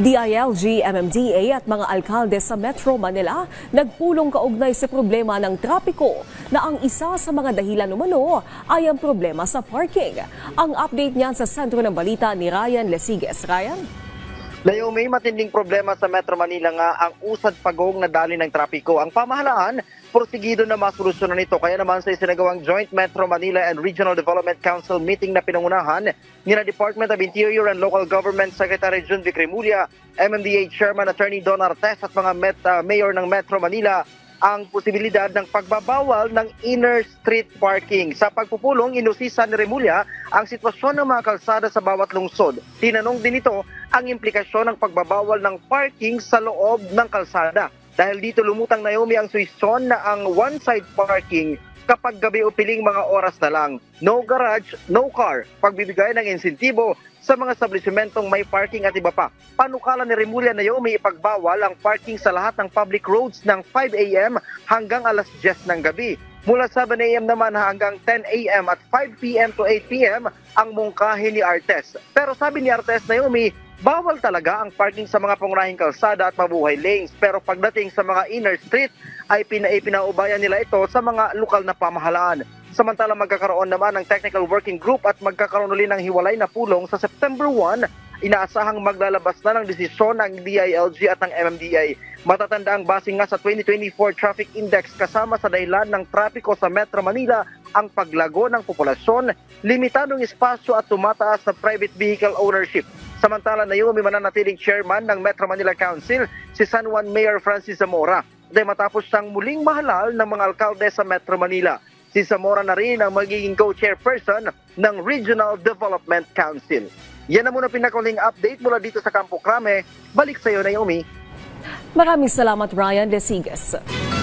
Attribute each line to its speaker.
Speaker 1: DILG, MMDA at mga alkalde sa Metro Manila nagpulong kaugnay sa problema ng trapiko na ang isa sa mga dahilan umano ay ang problema sa parking. Ang update niyan sa sentro ng balita ni Ryan Lesiges. Ryan?
Speaker 2: May matinding problema sa Metro Manila nga ang usad pagong na dali ng trapiko. Ang pamahalaan, porsigido na masolusyonan nito. Kaya naman sa isinagawang Joint Metro Manila and Regional Development Council meeting na pinangunahan ni na Department of Interior and Local Government Secretary Jun Vic Remulla, MMDA Chairman Attorney Don Artes at mga mayor ng Metro Manila ang posibilidad ng pagbabawal ng inner street parking. Sa pagpupulong, inusisa ni Remulla ang sitwasyon ng mga kalsada sa bawat lungsod. Tinanong din ito ang implikasyon ng pagbabawal ng parking sa loob ng kalsada. Dahil dito lumutang Naomi ang suisyon na ang one-side parking kapag gabi o piling mga oras na lang. No garage, no car. Pagbibigay ng insentibo sa mga establishmentong may parking at iba pa. Panukala ni Remulla Naomi ipagbawal ang parking sa lahat ng public roads ng 5 a.m. hanggang alas 10 ng gabi. Mula 7 a.m. naman hanggang 10 a.m. at 5 p.m. to 8 p.m. ang mungkahi ni Artes. Pero sabi ni Artes Naomi, bawal talaga ang parking sa mga pangunahing kalsada at mabuhay lanes. Pero pagdating sa mga inner street ay pinaubayan nila ito sa mga lokal na pamahalaan. Samantala magkakaroon naman ng technical working group at magkakaroon ulit ng hiwalay na pulong sa September 1. Inaasahang maglalabas na ng desisyon ng DILG at ng MMDA. Matatanda ang base nga sa 2024 Traffic Index kasama sa dahilan ng trapiko sa Metro Manila ang paglago ng populasyon, limitadong espasyo at tumataas na private vehicle ownership. Samantala Naomi mananatiling chairman ng Metro Manila Council si San Juan Mayor Francis Zamora. Dahil matapos siyang muling mahalal ng mga alkalde sa Metro Manila. Si Zamora na rin ang magiging co-chairperson ng Regional Development Council. Yan na muna pinakahuling update mula dito sa Campo Crame. Balik sa iyo, Naomi.
Speaker 1: Maraming salamat, Ryan Lesiges.